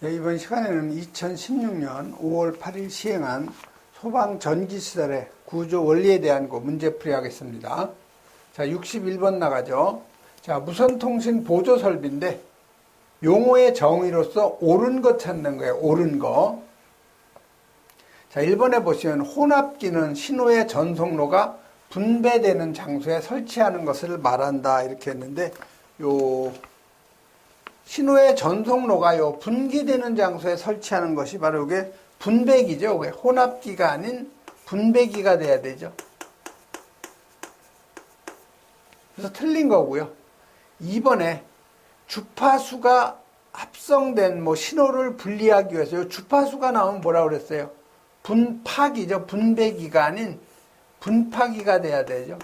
네, 이번 시간에는 2016년 5월 8일 시행한 소방전기시설의 구조 원리에 대한 문제풀이 하겠습니다. 자, 61번 나가죠. 자, 무선통신 보조 설비인데 용어의 정의로서 옳은 거 찾는 거예요. 옳은 거. 자, 1번에 보시면 혼합기는 신호의 전송로가 분배되는 장소에 설치하는 것을 말한다. 이렇게 했는데 신호의 전송로가 분기되는 장소에 설치하는 것이 바로 이게 분배기죠. 혼합기가 아닌 분배기가 돼야 되죠. 그래서 틀린 거고요. 2번에 주파수가 합성된 신호를 분리하기 위해서 주파수가 나오면 뭐라고 그랬어요? 분파기죠. 분배기가 아닌 분파기가 돼야 되죠.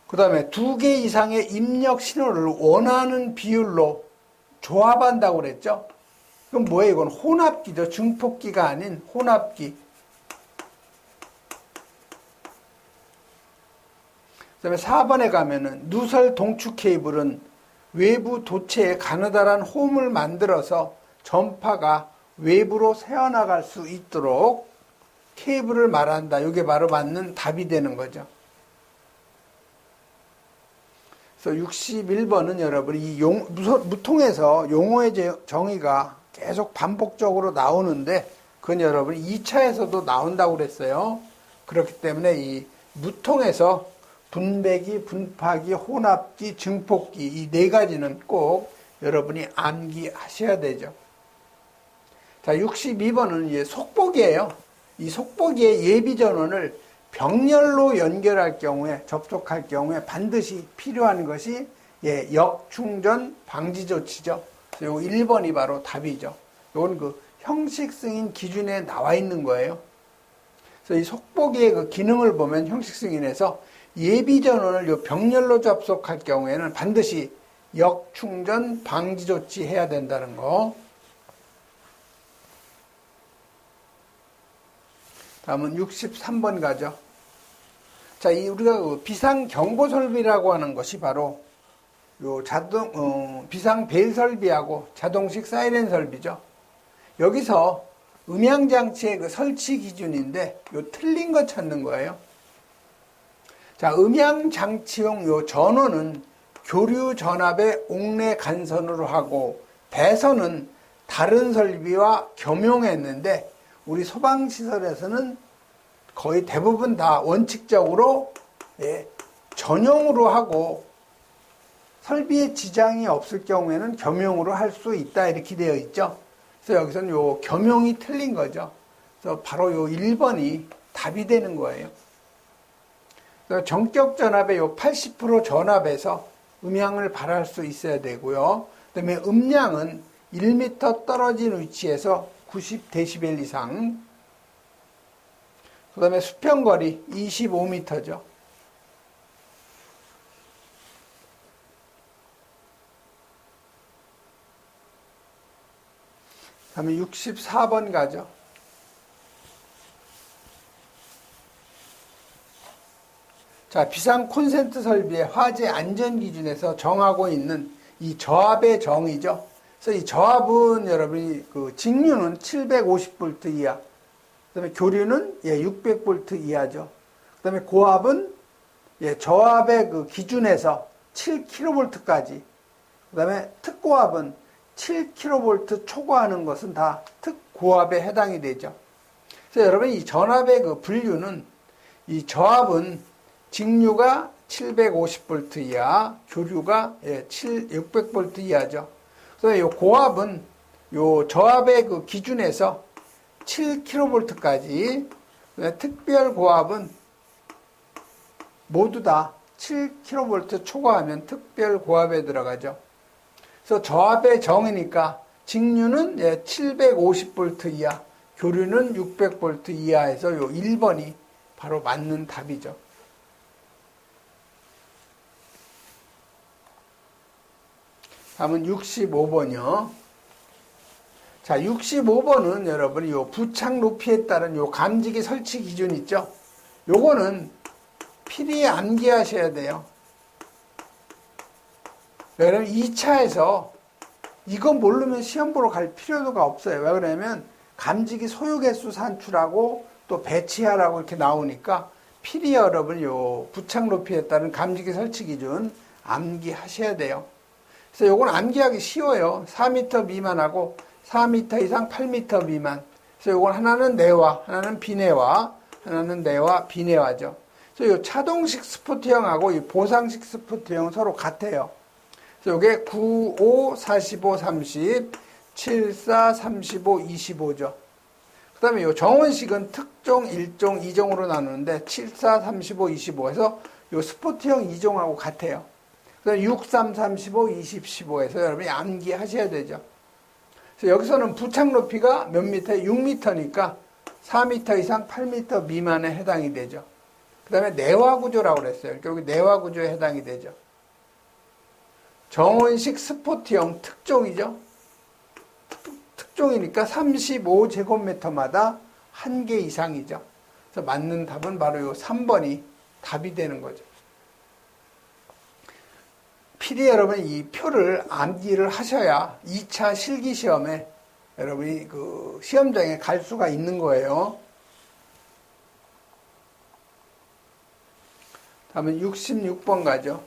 그 다음에 2개 이상의 입력 신호를 원하는 비율로 조합한다고 그랬죠. 그럼 뭐예요? 이건 혼합기죠. 증폭기가 아닌 혼합기. 그 다음에 4번에 가면은 누설 동축 케이블은 외부 도체에 가느다란 홈을 만들어서 전파가 외부로 새어나갈 수 있도록 케이블을 말한다. 이게 바로 맞는 답이 되는 거죠. 그래서 61번은 여러분 이 무통에서 용어의 정의가 계속 반복적으로 나오는데 그건 여러분 2차에서도 나온다고 그랬어요. 그렇기 때문에 이 무통에서 분배기, 분파기, 혼합기, 증폭기 이 네 가지는 꼭 여러분이 암기하셔야 되죠. 자, 62번은 속보기예요. 이 속보기의 예비 전원을 병렬로 연결할 경우에 접촉할 경우에 반드시 필요한 것이 역충전 방지 조치죠. 그래서 요 1번이 바로 답이죠. 이건 그 형식 승인 기준에 나와 있는 거예요. 그래서 이 속보기의 그 기능을 보면 형식 승인에서 예비 전원을 병렬로 접속할 경우에는 반드시 역충전 방지 조치 해야 된다는 거. 다음은 63번 가죠. 자, 우리가 비상 경보 설비라고 하는 것이 바로 비상 벨 설비하고 자동식 사이렌 설비죠. 여기서 음향 장치의 설치 기준인데 틀린 거 찾는 거예요. 자, 음향 장치용 전원은 교류 전압의 옥내 간선으로 하고 배선은 다른 설비와 겸용했는데 우리 소방시설에서는 거의 대부분 다 원칙적으로 전용으로 하고 설비에 지장이 없을 경우에는 겸용으로 할 수 있다 이렇게 되어 있죠. 그래서 여기서는 겸용이 틀린 거죠. 그래서 바로 1번이 답이 되는 거예요. 그래서 정격 전압의 80% 전압에서 음향을 발할 수 있어야 되고요. 그다음에 음량은 1m 떨어진 위치에서 90dB 이상. 그 다음에 수평거리 25m죠. 그 다음에 64번 가죠. 자, 비상 콘센트 설비의 화재 안전 기준에서 정하고 있는 이 저압의 정의죠. 그래서 이 저압은 여러분이 직류는 750V 이하, 그 다음에 교류는 600V 이하죠. 그 다음에 고압은 저압의 기준에서 7kV까지, 그 다음에 특고압은 7kV 초과하는 것은 다 특고압에 해당이 되죠. 그래서 여러분 이 전압의 분류는 이 저압은 직류가 750V 이하, 교류가 600V 이하죠. 그래서 고압은 저압의 기준에서 7kV까지, 특별 고압은 모두 다 7kV 초과하면 특별 고압에 들어가죠. 그래서 저압의 정의니까 직류는 750V 이하, 교류는 600V 이하에서 1번이 바로 맞는 답이죠. 다음은 65번이요. 자, 65번은 여러분이 부착 높이에 따른 감지기 설치 기준 있죠? 요거는 필히 암기하셔야 돼요. 여러분 2차에서 이거 모르면 시험 보러 갈 필요가 없어요. 왜 그러냐면 감지기 소유 개수 산출하고 또 배치하라고 이렇게 나오니까 필히 여러분 요 부착 높이에 따른 감지기 설치 기준 암기하셔야 돼요. 그래서 요건 암기하기 쉬워요. 4m 미만하고 4m 이상 8m 미만. 그래서 요건 하나는 내화, 하나는 비내화, 하나는 내화, 비내화죠. 그래서 요 차동식 스포트형하고 이 보상식 스포트형 서로 같아요. 그래서 요게 9, 5, 45, 30, 7, 4, 35, 25죠. 그 다음에 요 정원식은 특종, 1종, 2종으로 나누는데 7, 4, 35, 25에서 요 스포트형 2종하고 같아요. 그다음 6, 3, 35, 20, 15에서 여러분이 암기하셔야 되죠. 그래서 여기서는 부착 높이가 몇 미터? 6m니까 4m 이상 8m 미만에 해당이 되죠. 그 다음에 내화 구조라고 그랬어요. 여기 내화 구조에 해당이 되죠. 정원식 스포트형 특종이죠. 특종이니까 35제곱미터마다 1개 이상이죠. 그래서 맞는 답은 바로 요 3번이 답이 되는 거죠. 필히 여러분 이 표를 암기를 하셔야 2차 실기 시험에 여러분이 그 시험장에 갈 수가 있는 거예요. 다음은 66번 가죠.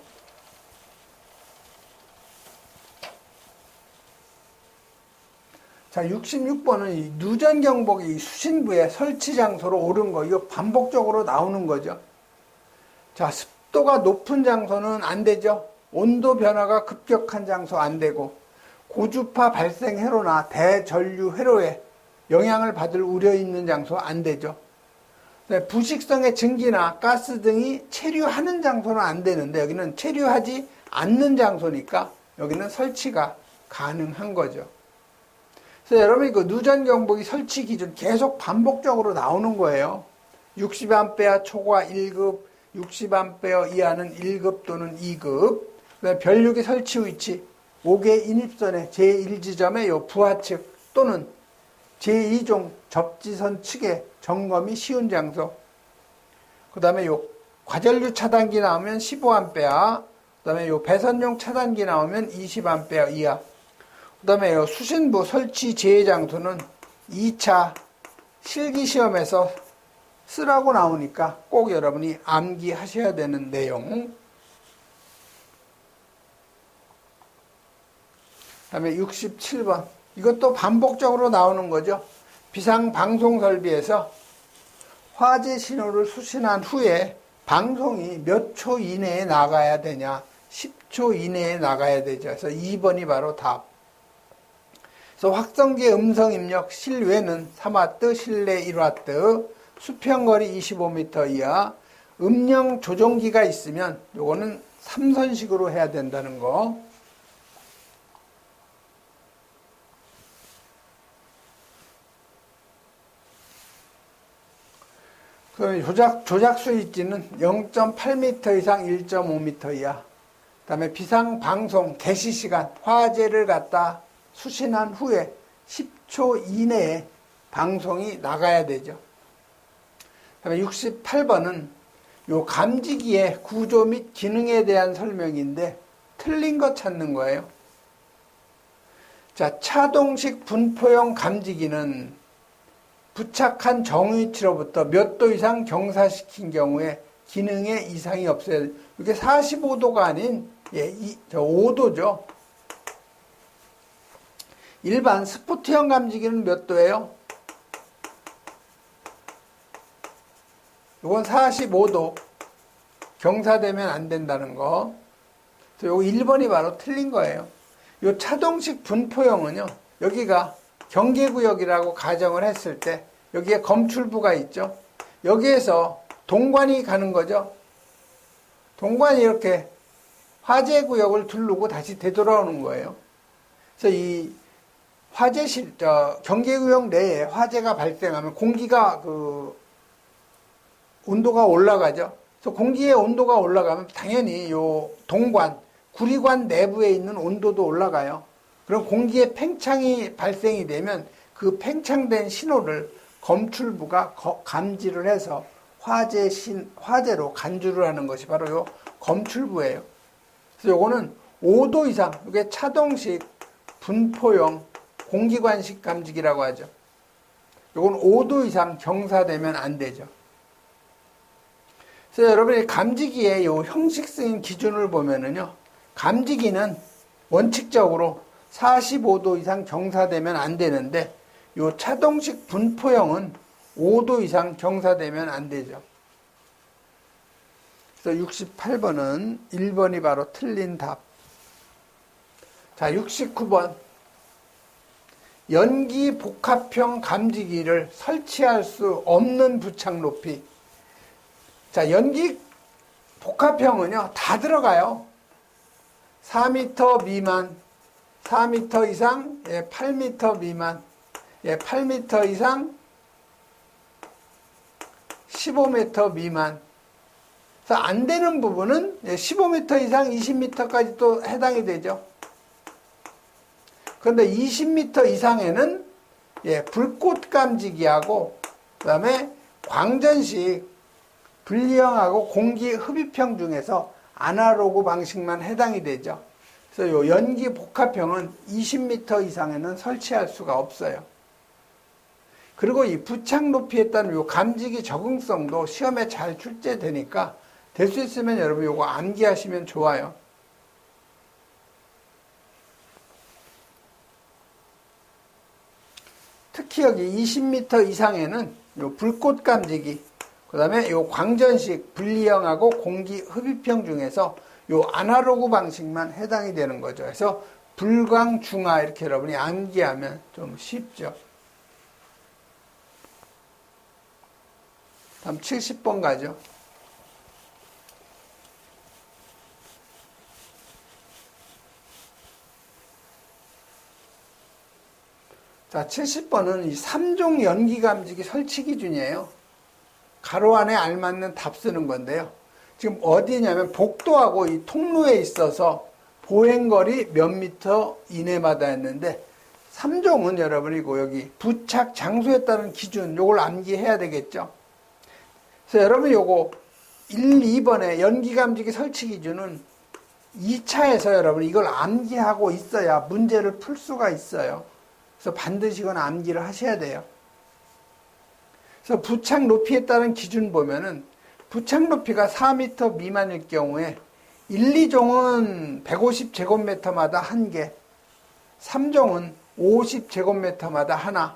자, 66번은 이 누전 경보기 수신부의 설치 장소로 옳은 거, 이거 반복적으로 나오는 거죠. 자, 습도가 높은 장소는 안 되죠. 온도 변화가 급격한 장소 안 되고, 고주파 발생 회로나 대전류 회로에 영향을 받을 우려 있는 장소 안 되죠. 부식성의 증기나 가스 등이 체류하는 장소는 안 되는데, 여기는 체류하지 않는 장소니까 여기는 설치가 가능한 거죠. 그래서 여러분이 그 누전 경보기 설치 기준 계속 반복적으로 나오는 거예요. 60A 초과 1급, 60A 이하는 1급 또는 2급, 그다음에 변류기 설치 위치, 5개 인입선의 제1지점의 요 부하측 또는 제2종 접지선 측에 점검이 쉬운 장소, 그 다음에 요 과전류 차단기 나오면 15A, 그 다음에 요 배선용 차단기 나오면 20A 이하, 그 다음에 요 수신부 설치 제외 장소는 2차 실기시험에서 쓰라고 나오니까 꼭 여러분이 암기하셔야 되는 내용. 그 다음에 67번. 이것도 반복적으로 나오는 거죠. 비상방송설비에서 화재 신호를 수신한 후에 방송이 몇 초 이내에 나가야 되냐. 10초 이내에 나가야 되죠. 그래서 2번이 바로 답. 그래서 확성기 음성 입력 실외는 3W, 실내 1W, 수평거리 25m 이하, 음량 조종기가 있으면 요거는 3선식으로 해야 된다는 거. 그럼 조작 스위치는 0.8m 이상 1.5m 이하. 그 다음에 비상방송 개시시간, 화재를 갖다 수신한 후에 10초 이내에 방송이 나가야 되죠. 그 다음에 68번은 요 감지기의 구조 및 기능에 대한 설명인데 틀린 거 찾는 거예요. 자, 차동식 분포형 감지기는 부착한 정위치로부터 몇 도 이상 경사시킨 경우에 기능에 이상이 없어야 돼요. 이게 45도가 아닌 5도죠. 일반 스포트형 감지기는 몇 도예요? 이건 45도. 경사되면 안 된다는 거. 그래서 요거 1번이 바로 틀린 거예요. 요 차동식 분포형은요, 여기가 경계구역이라고 가정을 했을 때 여기에 검출부가 있죠. 여기에서 동관이 가는 거죠. 동관이 이렇게 화재구역을 두르고 다시 되돌아오는 거예요. 그래서 이 경계구역 내에 화재가 발생하면 공기가 온도가 올라가죠. 그래서 공기의 온도가 올라가면 당연히 요 동관, 구리관 내부에 있는 온도도 올라가요. 그럼 공기의 팽창이 발생이 되면 그 팽창된 신호를 검출부가 감지를 해서 화재로 간주를 하는 것이 바로 요 검출부예요. 그래서 요거는 5도 이상, 이게 차동식 분포용 공기관식 감지기라고 하죠. 이건 5도 이상 경사되면 안 되죠. 그래서 여러분이 감지기의 요 형식 쓰인 기준을 보면은요, 감지기는 원칙적으로 45도 이상 경사되면 안 되는데, 요 차동식 분포형은 5도 이상 경사되면 안 되죠. 그래서 68번은 1번이 바로 틀린 답. 자, 69번. 연기 복합형 감지기를 설치할 수 없는 부착 높이. 자, 연기 복합형은요, 다 들어가요. 4m 미만, 4m 이상, 8m 미만, 8m 이상, 15m 미만. 그래서 안 되는 부분은 15m 이상, 20m까지 또 해당이 되죠. 그런데 20m 이상에는 불꽃 감지기하고 그다음에 광전식 분리형하고 공기 흡입형 중에서 아날로그 방식만 해당이 되죠. 그래서 요 연기 복합형은 20m 이상에는 설치할 수가 없어요. 그리고 이 부착 높이에 따른 요 감지기 적응성도 시험에 잘 출제되니까 될 수 있으면 여러분 요거 암기하시면 좋아요. 특히 여기 20m 이상에는 요 불꽃 감지기, 그 다음에 요 광전식 분리형하고 공기 흡입형 중에서 요 아날로그 방식만 해당이 되는 거죠. 그래서 불광, 중화 이렇게 여러분이 암기하면 좀 쉽죠. 다음 70번 가죠. 자, 70번은 이 3종 연기 감지기 설치 기준이에요. 가로 안에 알맞는 답 쓰는 건데요. 지금 어디냐면 복도하고 이 통로에 있어서 보행거리 몇 미터 이내마다 했는데 3종은 여러분이고 여기 부착 장소에 따른 기준 요걸 암기해야 되겠죠. 그래서 여러분 요거 1, 2번에 연기 감지기 설치 기준은 2차에서 여러분 이걸 암기하고 있어야 문제를 풀 수가 있어요. 그래서 반드시 이건 암기를 하셔야 돼요. 그래서 부착 높이에 따른 기준 보면은 부착 높이가 4m 미만일 경우에 1, 2종은 150제곱미터마다 1개, 3종은 50제곱미터마다 하나.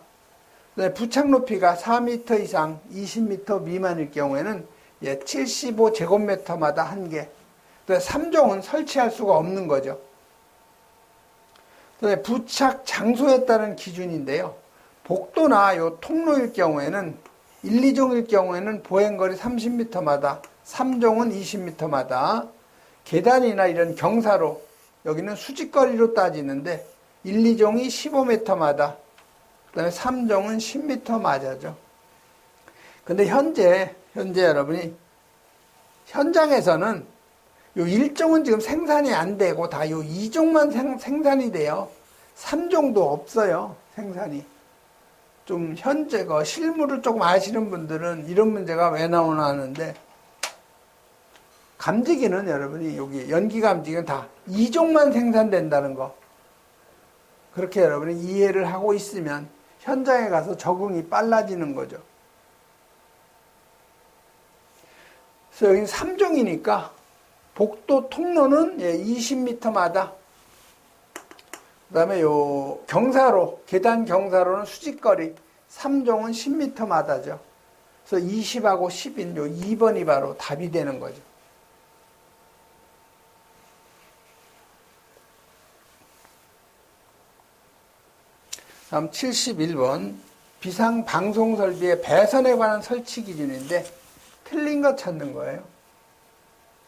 부착 높이가 4m 이상 20m 미만일 경우에는 75제곱미터마다 1개. 3종은 설치할 수가 없는 거죠. 부착 장소에 따른 기준인데요. 복도나 요 통로일 경우에는 1, 2종일 경우에는 보행거리 30m마다, 3종은 20m마다, 계단이나 이런 경사로 여기는 수직거리로 따지는데 1, 2종이 15m마다, 그 다음에 3종은 10m마다죠. 근데 현재 여러분이 현장에서는 요 1종은 지금 생산이 안 되고 다 요 2종만 생산이 돼요. 3종도 없어요, 생산이. 좀 현재 실무를 조금 아시는 분들은 이런 문제가 왜 나오나 하는데, 감지기는 여러분이 여기 연기 감지기는 다 2종만 생산된다는 거, 그렇게 여러분이 이해를 하고 있으면 현장에 가서 적응이 빨라지는 거죠. 그래서 여기는 3종이니까 복도 통로는 20m마다, 그 다음에 요 경사로, 계단 경사로는 수직거리 3종은 10m마다죠. 그래서 20하고 10인 요 2번이 바로 답이 되는 거죠. 다음 71번 비상방송설비의 배선에 관한 설치 기준인데 틀린 거 찾는 거예요.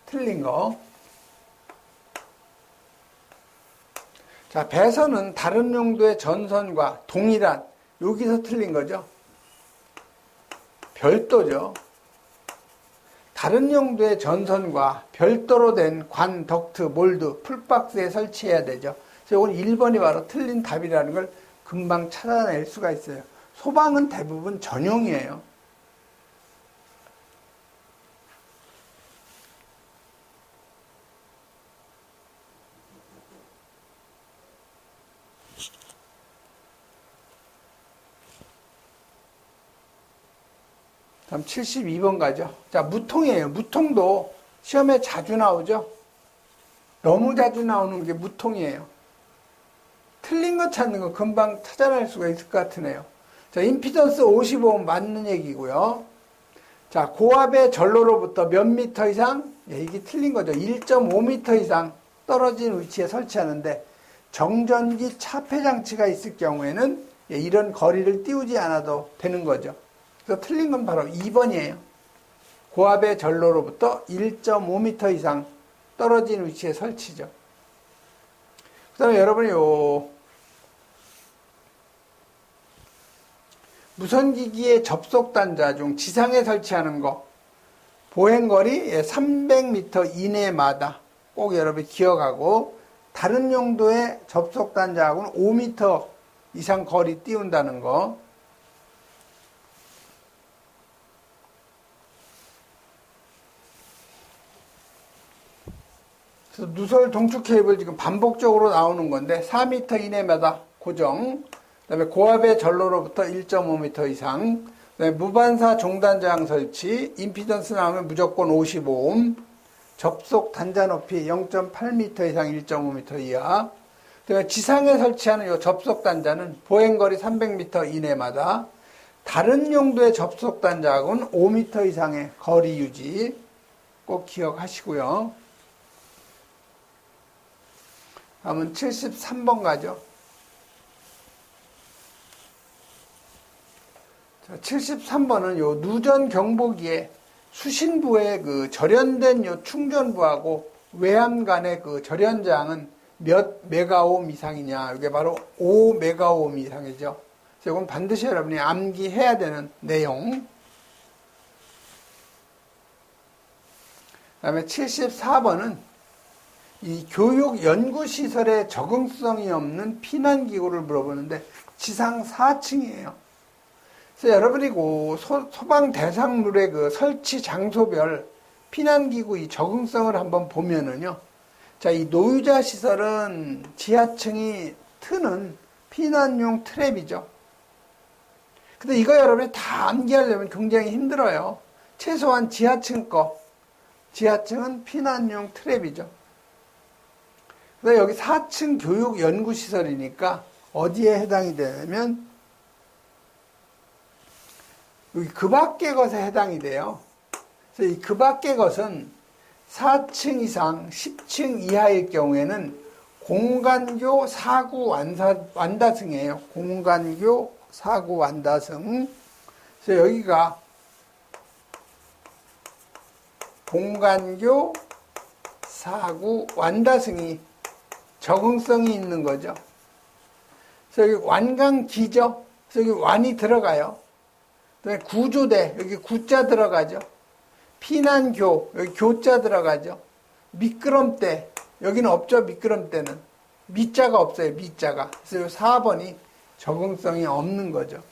틀린 거. 자, 배선은 다른 용도의 전선과 동일한, 여기서 틀린 거죠. 별도죠. 다른 용도의 전선과 별도로 된 관, 덕트, 몰드, 풀박스에 설치해야 되죠. 그래서 이건 1번이 바로 틀린 답이라는 걸 금방 찾아낼 수가 있어요. 소방은 대부분 전용이에요. 다음 72번 가죠. 자, 무통이에요. 무통도 시험에 자주 나오죠. 너무 자주 나오는 게 무통이에요. 틀린 거 찾는 거 금방 찾아낼 수가 있을 것 같으네요. 자, 임피던스 55옴 맞는 얘기고요. 자, 고압의 전로로부터 몇 미터 이상? 예, 이게 틀린 거죠. 1.5미터 이상 떨어진 위치에 설치하는데 정전기 차폐 장치가 있을 경우에는 예, 이런 거리를 띄우지 않아도 되는 거죠. 그래서 틀린 건 바로 2번이에요. 고압의 전로로부터 1.5미터 이상 떨어진 위치에 설치죠. 그 다음에 여러분이 무선기기의 접속단자 중 지상에 설치하는 거 보행거리 300m 이내마다 꼭 여러분이 기억하고 다른 용도의 접속단자하고는 5m 이상 거리 띄운다는 거. 그래서 누설 동축 케이블 지금 반복적으로 나오는 건데 4m 이내마다 고정. 그다음에 고압의 전로로부터 1.5m 이상. 그다음에 무반사 종단장 설치. 임피던스 나오면 무조건 55옴. 접속 단자 높이 0.8m 이상 1.5m 이하. 그다음에 지상에 설치하는 이 접속 단자는 보행거리 300m 이내마다 다른 용도의 접속 단자하고는 5m 이상의 거리 유지 꼭 기억하시고요. 다음은 73번 가죠. 자, 73번은 요 누전 경보기에 수신부의 그 절연된 요 충전부하고 외암 간의 그 절연장은 몇 메가옴 이상이냐. 이게 바로 5메가옴 이상이죠. 이건 반드시 여러분이 암기해야 되는 내용. 그 다음에 74번은 이 교육 연구시설에 적응성이 없는 피난기구를 물어보는데 지상 4층이에요. 그래서 여러분이 그 소방 대상물의 그 설치 장소별 피난기구 이 적응성을 한번 보면은요. 자, 이 노유자 시설은 지하층이 트는 피난용 트랩이죠. 근데 이거 여러분이 다 암기하려면 굉장히 힘들어요. 최소한 지하층 지하층은 피난용 트랩이죠. 그래서 여기 4층 교육 연구시설이니까 어디에 해당이 되냐면 여기 그 밖의 것에 해당이 돼요. 그래서 이 그 밖의 것은 4층 이상 10층 이하일 경우에는 공간교 사구 완다승이에요. 공간교 사구 완다승. 그래서 여기가 공간교 사구 완다승이 적응성이 있는 거죠. 그래서 여기 완강기죠. 그래서 여기 완이 들어가요. 그다음에 구조대, 여기 구자 들어가죠. 피난교, 여기 교자 들어가죠. 미끄럼대, 여기는 없죠. 미끄럼대는 미자가 없어요. 미자가. 그래서 4번이 적응성이 없는 거죠.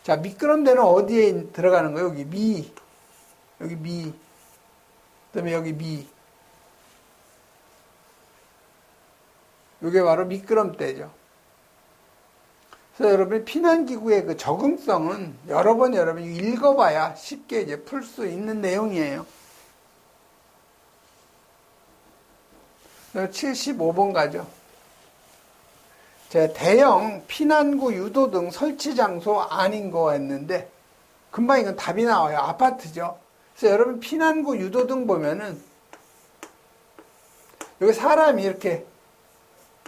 자, 미끄럼대는 어디에 들어가는 거예요? 여기 미, 여기 미, 그다음에 여기 미. 이게 바로 미끄럼대죠. 그래서 여러분이 피난기구의 그 적응성은 여러 번 여러분이 읽어봐야 쉽게 이제 풀 수 있는 내용이에요. 75번 가죠. 제가 대형 피난구 유도 등 설치 장소 아닌 거 했는데 금방 이건 답이 나와요. 아파트죠. 그래서 여러분 피난구 유도 등 보면은 여기 사람이 이렇게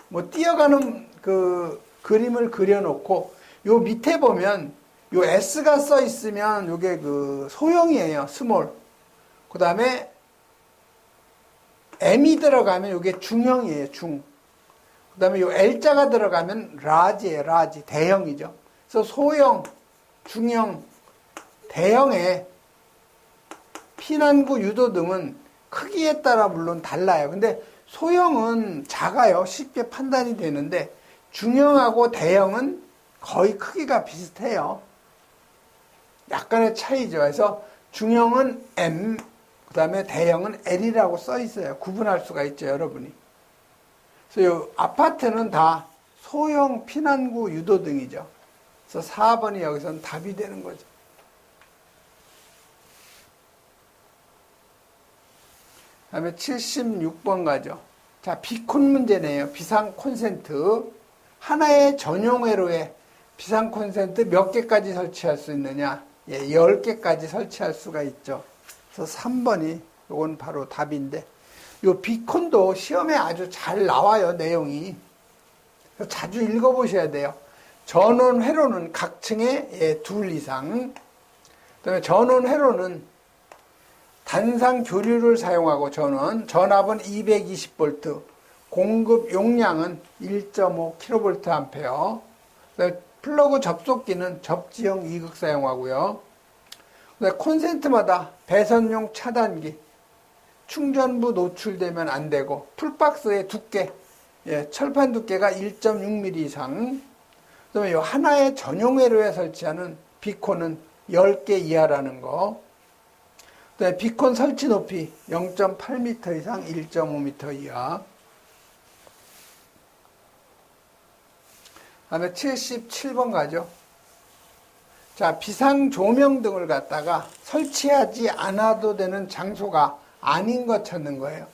뭐 뛰어가는 그 그림을 그려놓고 요 밑에 보면 요 S가 써 있으면 요게 그 소형이에요. 스몰. 그 다음에 M이 들어가면 요게 중형이에요. 중. 그 다음에 요 L자가 들어가면 라지예요. 라지. 대형이죠. 그래서 소형, 중형, 대형의 피난구 유도 등은 크기에 따라 물론 달라요. 근데 소형은 작아요. 쉽게 판단이 되는데 중형하고 대형은 거의 크기가 비슷해요. 약간의 차이죠. 그래서 중형은 M, 그 다음에 대형은 L이라고 써 있어요. 구분할 수가 있죠, 여러분이. 그래서 이 아파트는 다 소형 피난구 유도 등이죠. 그래서 4번이 여기서는 답이 되는 거죠. 다음에 76번 가죠. 자, 비콘 문제네요. 비상 콘센트. 하나의 전용 회로에 비상 콘센트 몇 개까지 설치할 수 있느냐? 예, 10개까지 설치할 수가 있죠. 그래서 3번이 요건 바로 답인데, 요 비콘도 시험에 아주 잘 나와요, 내용이. 그래서 자주 읽어보셔야 돼요. 전원 회로는 각 층에 예, 2 이상. 그다음에 전원 회로는 단상 교류를 사용하고 전압은 220V, 공급 용량은 1.5kVA. 플러그 접속기는 접지형 이극 사용하고요. 콘센트마다 배선용 차단기, 충전부 노출되면 안 되고, 풀박스의 두께, 예, 철판 두께가 1.6mm 이상. 그다음에 요 하나의 전용 회로에 설치하는 비콘은 10개 이하라는 거. 그다음에 비콘 설치 높이 0.8m 이상 1.5m 이하. 다음에 77번 가죠. 자, 비상 조명 등을 갖다가 설치하지 않아도 되는 장소가 아닌 것 찾는 거예요.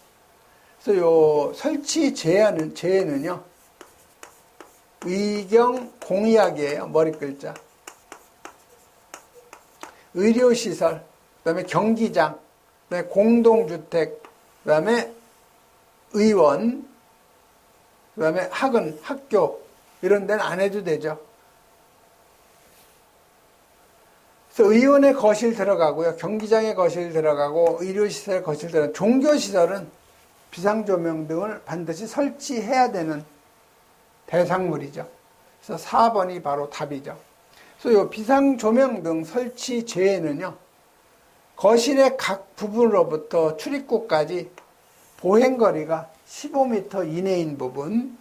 그래서 요 설치 제한은요, 의경 공의학이에요. 머리 글자. 의료시설, 그 다음에 경기장, 그 다음에 공동주택, 그 다음에 의원, 그 다음에 학원, 학교, 이런 데는 안 해도 되죠. 그래서 의원의 거실 들어가고요. 경기장의 거실 들어가고, 의료시설 거실 들어가고, 종교시설은 비상조명 등을 반드시 설치해야 되는 대상물이죠. 그래서 4번이 바로 답이죠. 그래서 이 비상조명 등 설치 제외는요, 거실의 각 부분으로부터 출입구까지 보행거리가 15m 이내인 부분,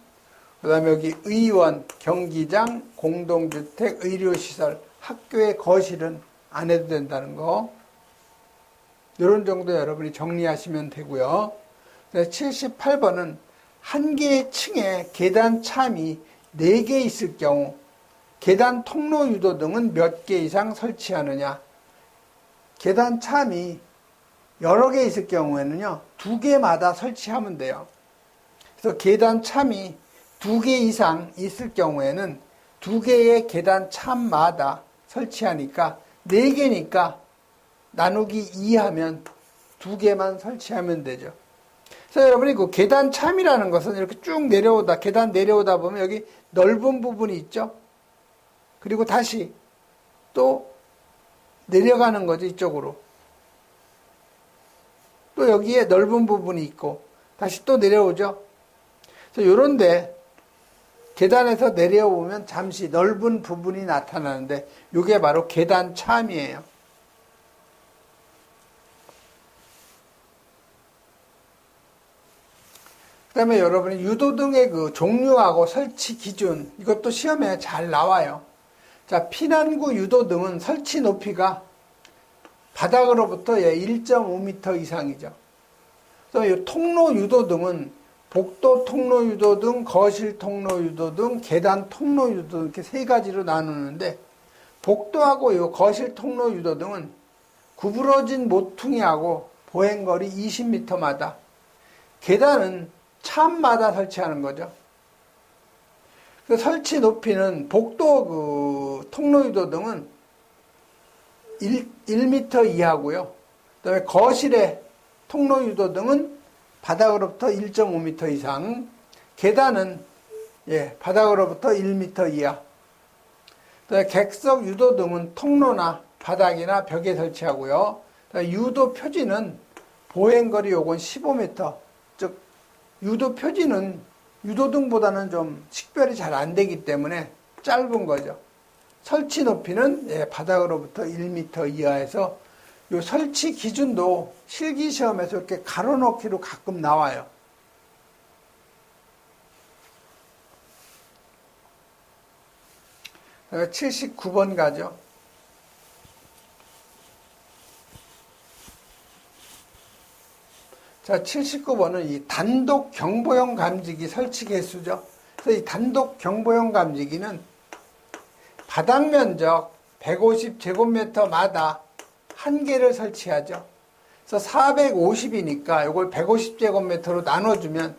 그 다음에 여기 의원, 경기장, 공동주택, 의료시설, 학교의 거실은 안 해도 된다는 거. 이런 정도 여러분이 정리하시면 되고요. 78번은 한 개의 층에 계단 참이 4개 있을 경우 계단 통로 유도 등은 몇 개 이상 설치하느냐. 계단 참이 여러 개 있을 경우에는요, 2개마다 설치하면 돼요. 그래서 계단 참이 2개 이상 있을 경우에는 2개의 계단 참마다 설치하니까 4개니까 나누기 2하면 2개만 설치하면 되죠. 그래서 여러분이 그 계단 참이라는 것은 이렇게 쭉 내려오다, 계단 내려오다 보면 여기 넓은 부분이 있죠. 그리고 다시 또 내려가는 거죠, 이쪽으로. 또 여기에 넓은 부분이 있고 다시 또 내려오죠. 그래서 요런데 계단에서 내려오면 잠시 넓은 부분이 나타나는데 이게 바로 계단 참이에요. 그 다음에 여러분이 유도등의 그 종류하고 설치 기준, 이것도 시험에 잘 나와요. 자, 피난구 유도등은 설치 높이가 바닥으로부터 1.5m 이상이죠. 그래서 이 통로 유도등은 복도 통로 유도등, 거실 통로 유도등, 계단 통로 유도등 이렇게 3가지로 나누는데, 복도하고 이 거실 통로 유도등은 구부러진 모퉁이하고 보행거리 20m마다, 계단은 참마다 설치하는 거죠. 그 설치 높이는 복도 그 통로 유도등은 1m 이하고요. 그다음에 거실의 통로 유도등은 바닥으로부터 1.5m 이상, 계단은 바닥으로부터 1m 이하. 그다음에 객석 유도등은 통로나 바닥이나 벽에 설치하고요. 유도 표지는 보행거리 요건 15m. 즉 유도 표지는 유도등보다는 좀 식별이 잘 안 되기 때문에 짧은 거죠. 설치 높이는 바닥으로부터 1m 이하에서 요 설치 기준도 실기시험에서 이렇게 가로넣기로 가끔 나와요. 그다음에 79번 가죠. 자, 79번은 이 단독 경보용 감지기 설치 개수죠. 그래서 이 단독 경보용 감지기는 바닥 면적 150제곱미터마다 한 개를 설치하죠. 그래서 450이니까 이걸 150제곱미터로 나눠주면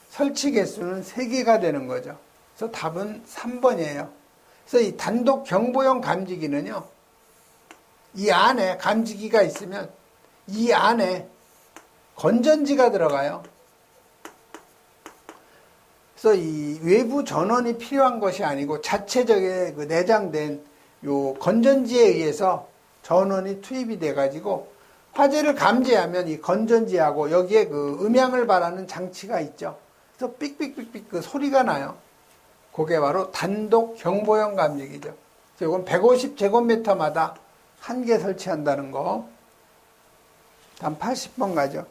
설치 개수는 3개가 되는 거죠. 그래서 답은 3번이에요. 그래서 이 단독 경보용 감지기는요, 이 안에 감지기가 있으면 이 안에 건전지가 들어가요. 그래서 이 외부 전원이 필요한 것이 아니고 자체적에 그 내장된 요 건전지에 의해서 전원이 투입이 돼 가지고 화재를 감지하면 이 건전지하고 여기에 그 음향을 발하는 장치가 있죠. 그래서 삑삑삑삑 그 소리가 나요. 그게 바로 단독 경보용 감지기죠. 그래서 이건 150제곱미터마다 한 개 설치한다는 거. 다음 80번 가죠.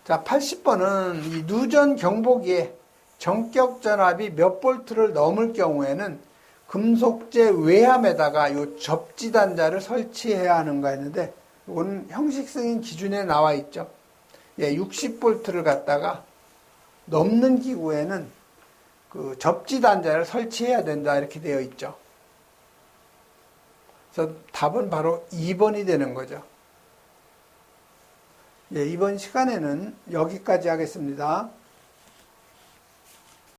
자, 80번은 이 누전 경보기에 전격 전압이 몇 볼트를 넘을 경우에는 금속재 외함에다가 요 접지 단자를 설치해야 하는가 했는데, 이건 형식 승인 기준에 나와 있죠. 예, 60볼트를 갖다가 넘는 기구에는 그 접지 단자를 설치해야 된다 이렇게 되어 있죠. 그래서 답은 바로 2번이 되는 거죠. 예, 이번 시간에는 여기까지 하겠습니다.